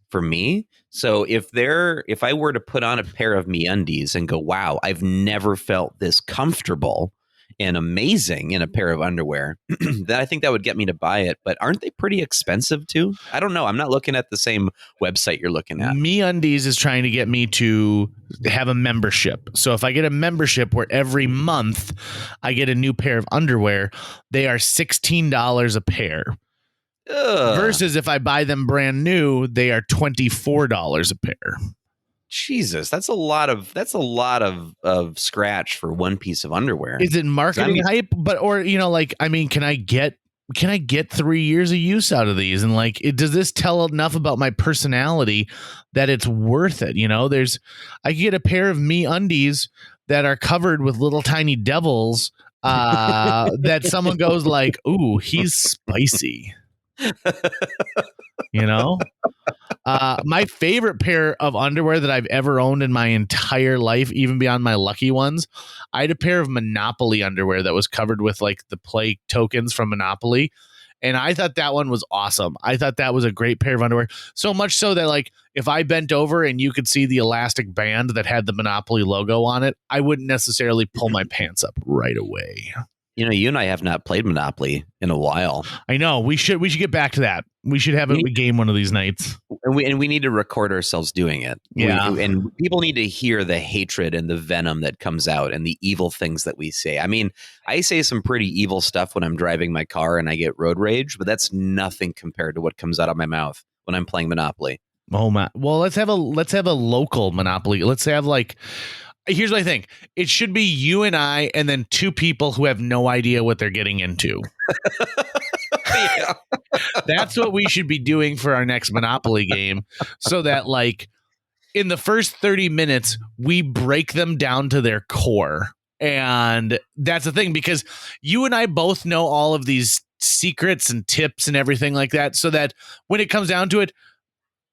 for me. So if I were to put on a pair of MeUndies and go, wow, I've never felt this comfortable and amazing in a pair of underwear, then I think that would get me to buy it. But aren't they pretty expensive too? I don't know. I'm not looking at the same website you're looking at. MeUndies is trying to get me to have a membership. So if I get a membership where every month I get a new pair of underwear, they are $16 a pair. Ugh. Versus if I buy them brand new, they are $24 a pair. Jesus, that's a lot of scratch for one piece of underwear. Is it marketing hype? But can I get 3 years of use out of these? And like, does this tell enough about my personality that it's worth it? I could get a pair of MeUndies that are covered with little tiny devils that someone goes like, ooh, he's spicy. My favorite pair of underwear that I've ever owned in my entire life, even beyond my lucky ones, I had a pair of Monopoly underwear that was covered with like the play tokens from Monopoly. And I thought that one was awesome. I thought that was a great pair of underwear. So much so that like if I bent over and you could see the elastic band that had the Monopoly logo on it, I wouldn't necessarily pull my pants up right away. You and I have not played Monopoly in a while. I know. We should get back to that. We should have a game one of these nights. And we need to record ourselves doing it. Yeah. And people need to hear the hatred and the venom that comes out and the evil things that we say. I mean, I say some pretty evil stuff when I'm driving my car and I get road rage, but that's nothing compared to what comes out of my mouth when I'm playing Monopoly. Oh my. Well, let's have a local Monopoly. Let's have like, here's what I think. It should be you and I, and then two people who have no idea what they're getting into. Yeah. That's what we should be doing for our next Monopoly game. So that like in the first 30 minutes, we break them down to their core. And that's the thing, because you and I both know all of these secrets and tips and everything like that. So that when it comes down to it,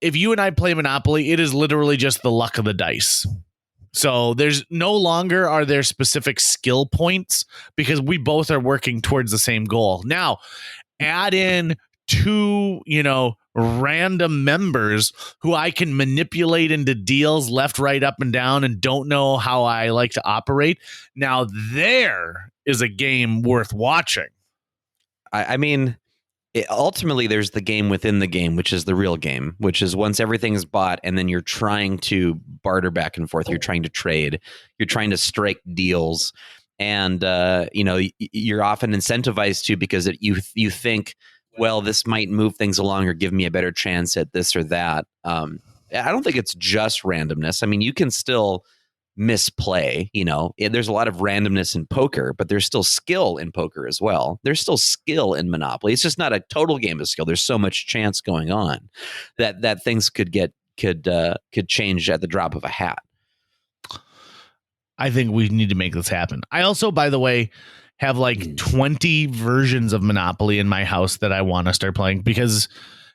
if you and I play Monopoly, it is literally just the luck of the dice. So there's no longer are there specific skill points because we both are working towards the same goal. Now, add in two, random members who I can manipulate into deals left, right, up, and down and don't know how I like to operate. Now, there is a game worth watching. I mean, ultimately, there's the game within the game, which is the real game, which is once everything's bought and then you're trying to barter back and forth. You're trying to trade. You're trying to strike deals. And, you're often incentivized to because you think, well, this might move things along or give me a better chance at this or that. I don't think it's just randomness. I mean, you can still misplay. There's a lot of randomness in poker, but there's still skill in poker as well. There's still skill in Monopoly. It's just not a total game of skill. There's so much chance going on that things could change at the drop of a hat. I think we need to make this happen. I also, by the way, have like 20 versions of Monopoly in my house that I want to start playing because,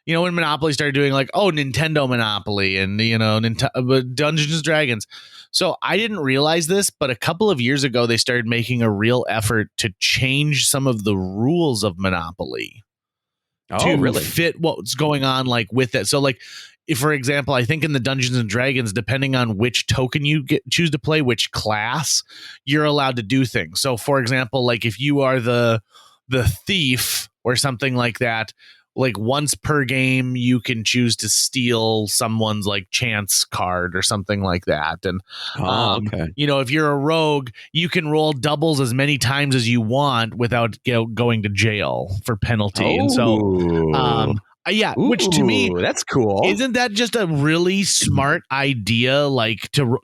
when Monopoly started doing like, Nintendo Monopoly and, Dungeons and Dragons. So I didn't realize this, but a couple of years ago, they started making a real effort to change some of the rules of Monopoly to really fit what's going on like with it. So like, if, for example, I think in the Dungeons and Dragons, depending on which token you choose to play, which class, you're allowed to do things. So, for example, like if you are the thief or something like that, like once per game, you can choose to steal someone's like chance card or something like that. And, okay. If you're a rogue, you can roll doubles as many times as you want without going to jail for penalty. And so, yeah, which to me, that's cool. Isn't that just a really smart idea?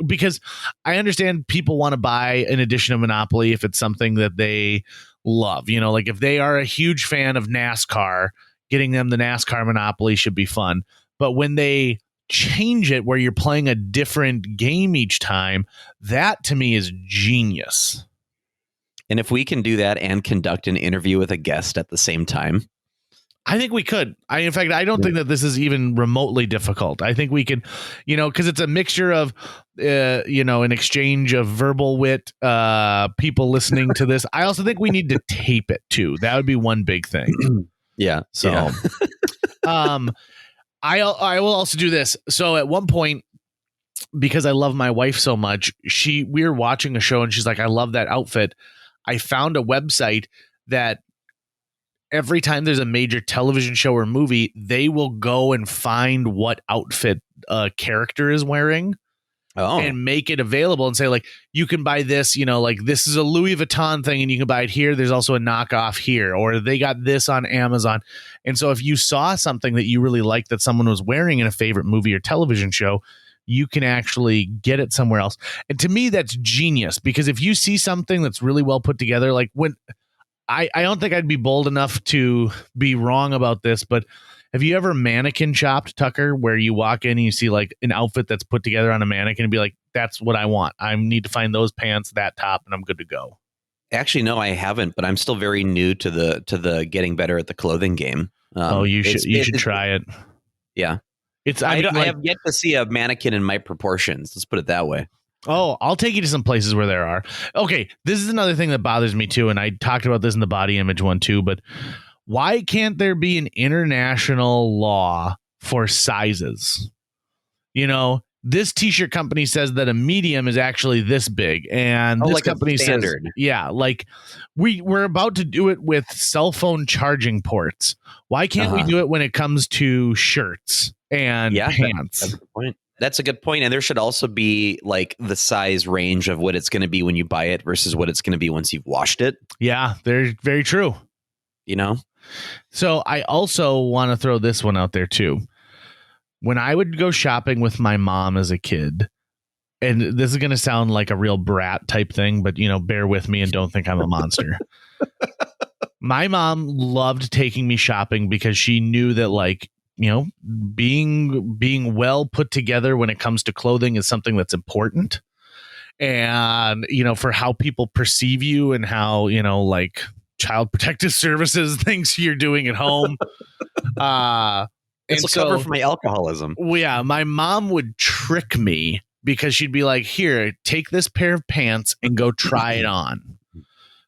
Because I understand people want to buy an edition of Monopoly if it's something that they love. Like if they are a huge fan of NASCAR, getting them the NASCAR Monopoly should be fun. But when they change it where you're playing a different game each time, that to me is genius. And if we can do that and conduct an interview with a guest at the same time, I think we could. In fact, I don't think that this is even remotely difficult. I think we could, because it's a mixture of, an exchange of verbal wit, people listening to this. I also think we need to tape it too. That would be one big thing. Yeah. So, I will also do this. So at one point, because I love my wife so much, we were watching a show and she's like, I love that outfit. I found a website that every time there's a major television show or movie, they will go and find what outfit a character is wearing and make it available and say, like, you can buy this, like this is a Louis Vuitton thing and you can buy it here. There's also a knockoff here, or they got this on Amazon. And so if you saw something that you really liked that someone was wearing in a favorite movie or television show, you can actually get it somewhere else. And to me, that's genius, because if you see something that's really well put together, like when I don't think I'd be bold enough to be wrong about this, but have you ever mannequin shopped, Tucker, where you walk in and you see like an outfit that's put together on a mannequin and be like, that's what I want. I need to find those pants, that top, and I'm good to go. Actually, no, I haven't, but I'm still very new to the getting better at the clothing game. You should try it. Yeah. I have yet to see a mannequin in my proportions. Let's put it that way. Oh, I'll take you to some places where there are. Okay, this is another thing that bothers me too, and I talked about this in the body image one too, but why can't there be an international law for sizes? This t-shirt company says that a medium is actually this big, and this like company says, like we're about to do it with cell phone charging ports. Why can't we do it when it comes to shirts and pants? That's a good point. That's a good point. And there should also be like the size range of what it's going to be when you buy it versus what it's going to be once you've washed it. Yeah, they're very true. So I also want to throw this one out there too. When I would go shopping with my mom as a kid, and this is going to sound like a real brat type thing, but bear with me and don't think I'm a monster. My mom loved taking me shopping because she knew that like, being well put together when it comes to clothing is something that's important. And, for how people perceive you and how, like Child Protective Services thinks you're doing at home. It's a cover for my alcoholism. Yeah, my mom would trick me because she'd be like, here, take this pair of pants and go try it on.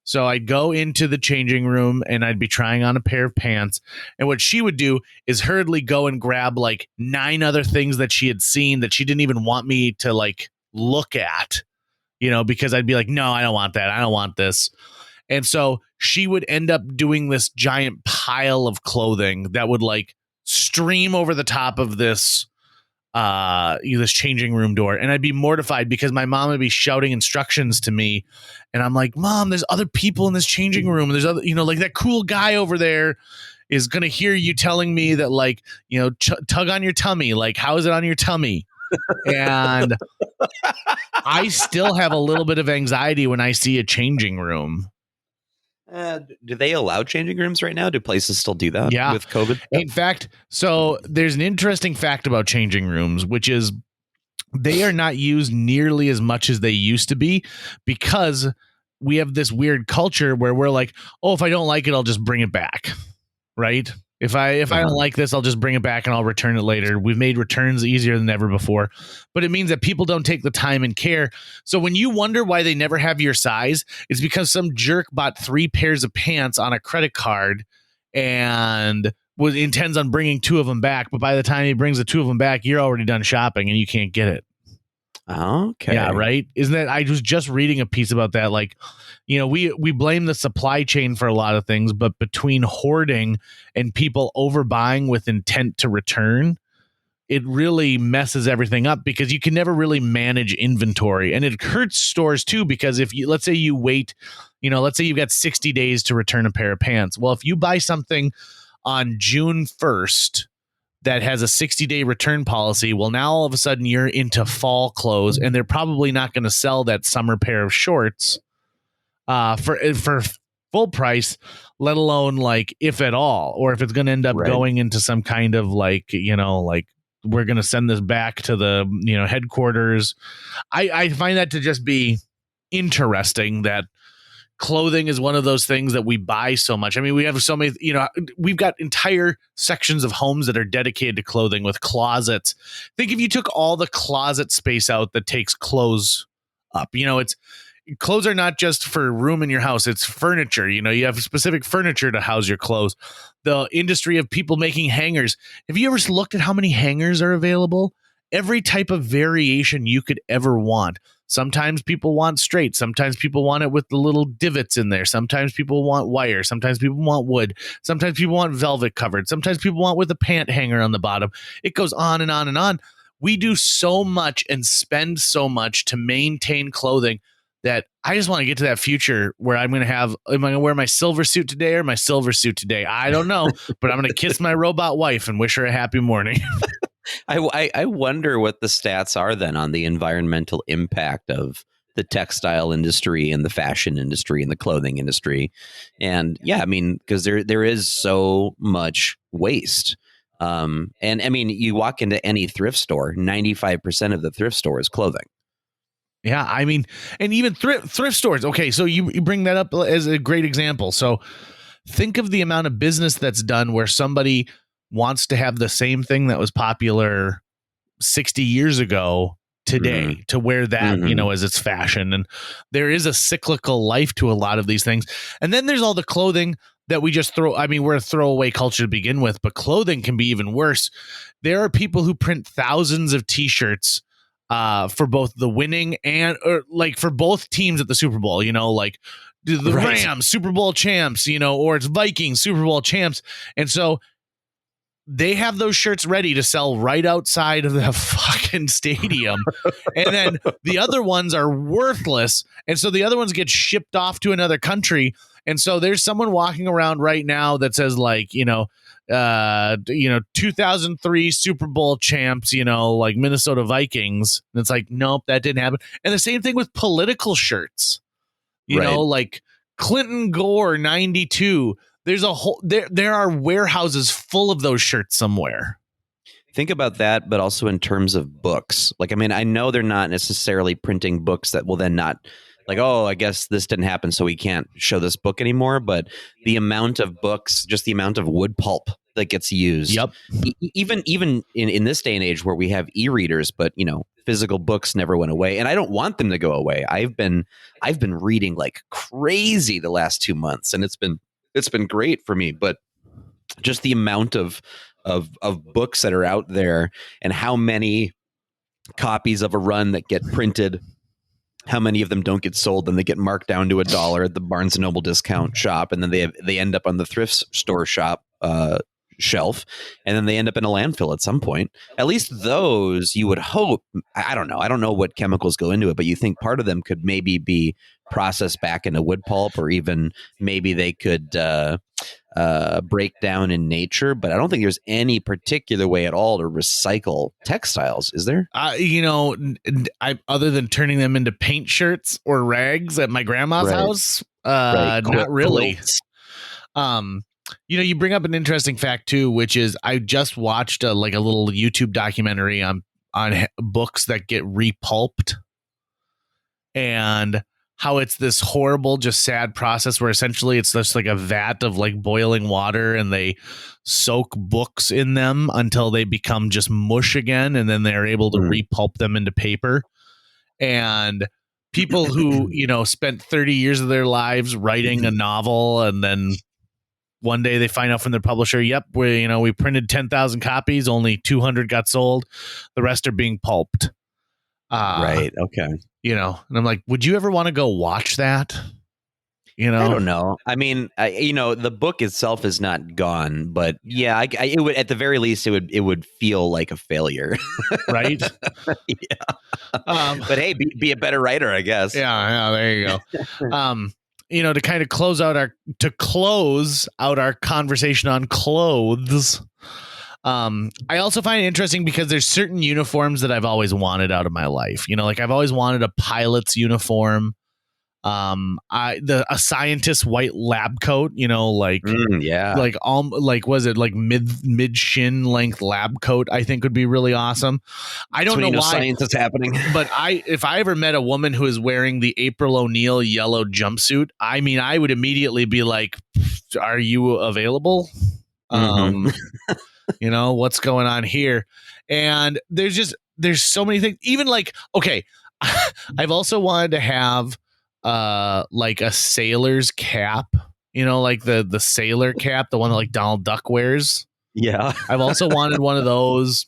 So I'd go into the changing room and I'd be trying on a pair of pants. And what she would do is hurriedly go and grab like 9 other things that she had seen that she didn't even want me to like look at, because I'd be like, no, I don't want that. I don't want this. And so she would end up doing this giant pile of clothing that would like stream over the top of this changing room door, and I'd be mortified because my mom would be shouting instructions to me, and I'm like, Mom, there's other people in this changing room, and there's other, like that cool guy over there is gonna hear you telling me that, like, tug on your tummy, like, how is it on your tummy? And I still have a little bit of anxiety when I see a changing room. Do they allow changing rooms right now? Do places still do that with COVID? In fact, so there's an interesting fact about changing rooms, which is they are not used nearly as much as they used to be because we have this weird culture where we're like, oh, if I don't like it, I'll just bring it back. Right. If I don't like this, I'll just bring it back and I'll return it later. We've made returns easier than ever before, but it means that people don't take the time and care. So when you wonder why they never have your size, it's because some jerk bought 3 pairs of pants on a credit card and intends on bringing 2 of them back. But by the time he brings the 2 of them back, you're already done shopping and you can't get it. Okay. Yeah, right. Isn't that? I was just reading a piece about that. Like, we blame the supply chain for a lot of things, but between hoarding and people overbuying with intent to return, it really messes everything up because you can never really manage inventory, and it hurts stores too. Because if you, let's say you wait, let's say you've got 60 days to return a pair of pants. Well, if you buy something on June 1st that has a 60-day return policy, well, now all of a sudden you're into fall clothes, and they're probably not going to sell that summer pair of shorts for full price, let alone like if at all, or if it's going to end up going into some kind of like we're going to send this back to the headquarters. I find that to just be interesting that clothing is one of those things that we buy so much. I mean, we have so many, we've got entire sections of homes that are dedicated to clothing with closets. Think if you took all the closet space out that takes clothes up, clothes are not just for room in your house. It's furniture. You have specific furniture to house your clothes. The industry of people making hangers. Have you ever looked at how many hangers are available? Every type of variation you could ever want. Sometimes people want straight. Sometimes people want it with the little divots in there. Sometimes people want wire. Sometimes people want wood. Sometimes people want velvet covered. Sometimes people want with a pant hanger on the bottom. It goes on and on and on. We do so much and spend so much to maintain clothing that I just want to get to that future where am I going to wear my silver suit today or my silver suit today? I don't know, but I'm going to kiss my robot wife and wish her a happy morning. I wonder what the stats are then on the environmental impact of the textile industry and the fashion industry and the clothing industry. And yeah, I mean, because there is so much waste. And I mean, you walk into any thrift store, 95% of the thrift store is clothing. Yeah, I mean, and even thrift stores. Okay, so you bring that up as a great example. So think of the amount of business that's done where somebody wants to have the same thing that was popular 60 years ago today to wear that, as its fashion. And there is a cyclical life to a lot of these things. And then there's all the clothing that we just throw. I mean, we're a throwaway culture to begin with, but clothing can be even worse. There are people who print thousands of T-shirts for both the winning or for both teams at the Super Bowl, like the Rams, Super Bowl champs, or it's Vikings, Super Bowl champs. And so they have those shirts ready to sell right outside of the fucking stadium. And then the other ones are worthless. And so the other ones get shipped off to another country. And so there's someone walking around right now that says 2003 Super Bowl champs, Minnesota Vikings. And it's like, nope, that didn't happen. And the same thing with political shirts, like Clinton Gore 92. There's a whole there are warehouses full of those shirts somewhere. Think about that, but also in terms of books. Like, I mean, I know they're not necessarily printing books that will then not I guess this didn't happen, so we can't show this book anymore. But the amount of books, just the amount of wood pulp that gets used. Yep. Even in this day and age where we have e-readers, but physical books never went away, and I don't want them to go away. I've been reading like crazy the last 2 months, and it's been great for me. But just the amount of books that are out there and how many copies of a run that get printed, how many of them don't get sold, then they get marked down to $1 at the Barnes & Noble discount shop, and then they end up on the thrift store shop shelf, and then they end up in a landfill at some point. At least those, you would hope, I don't know what chemicals go into it, but you think part of them could maybe be process back into wood pulp, or even maybe they could break down in nature. But I don't think there's any particular way at all to recycle textiles, is there? Other than turning them into paint shirts or rags at my grandma's house, not really. You bring up an interesting fact too, which is I just watched a little YouTube documentary on books that get repulped, and how it's this horrible, just sad process where essentially it's just like a vat of like boiling water, and they soak books in them until they become just mush again, and then they're able to repulp them into paper. And people who spent 30 years of their lives writing a novel, and then one day they find out from their publisher, yep, we printed 10,000 copies, only 200 got sold, the rest are being pulped. Right. Okay. And I'm like, would you ever want to go watch that? I don't know. I mean, the book itself is not gone, but yeah, it would, at the very least, it would feel like a failure, right? Yeah. But hey, be a better writer, I guess. Yeah. There you go. To kind of close out our conversation on clothes. I also find it interesting because there's certain uniforms that I've always wanted out of my life. I've always wanted a pilot's uniform. A scientist's white lab coat, was it like mid shin length lab coat? I think would be really awesome. I don't know why science is happening, but if I ever met a woman who is wearing the April O'Neil yellow jumpsuit, I would immediately be like, "Are you available?" What's going on here? And there's so many things. Even okay, I've also wanted to have a sailor's cap, the sailor cap, the one that like Donald Duck wears. Yeah. I've also wanted one of those.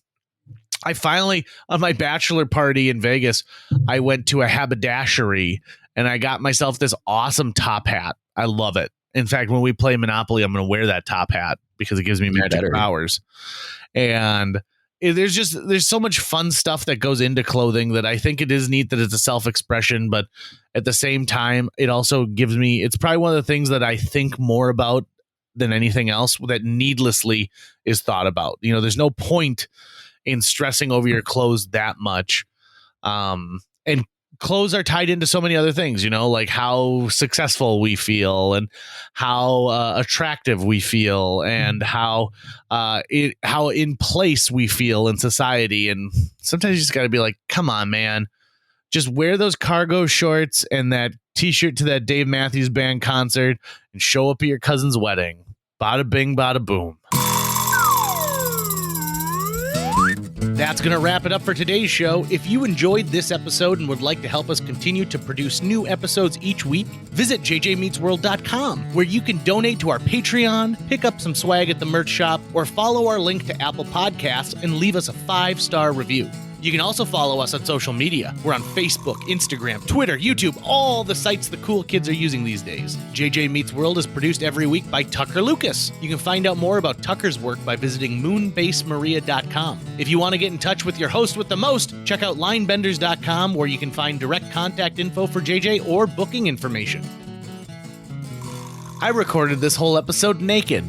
I finally, on my bachelor party in Vegas, I went to a haberdashery and I got myself this awesome top hat. I love it. In fact, when we play Monopoly, I'm going to wear that top hat because it gives me magic powers. And there's so much fun stuff that goes into clothing that I think it is neat that it's a self-expression, but at the same time, it also gives me, it's probably one of the things that I think more about than anything else that needlessly is thought about. There's no point in stressing over your clothes that much. And clothes are tied into so many other things, like how successful we feel and how attractive we feel and how in place we feel in society. And sometimes you just got to be like, come on, man, just wear those cargo shorts and that t-shirt to that Dave Matthews Band concert and show up at your cousin's wedding. Bada bing, bada boom. That's going to wrap it up for today's show. If you enjoyed this episode and would like to help us continue to produce new episodes each week, visit jjmeetsworld.com, where you can donate to our Patreon, pick up some swag at the merch shop, or follow our link to Apple Podcasts and leave us a 5-star review. You can also follow us on social media. We're on Facebook, Instagram, Twitter, YouTube, all the sites the cool kids are using these days. JJ Meets World is produced every week by Tucker Lucas. You can find out more about Tucker's work by visiting moonbasemaria.com. If you want to get in touch with your host with the most, check out linebenders.com, where you can find direct contact info for JJ or booking information. I recorded this whole episode naked.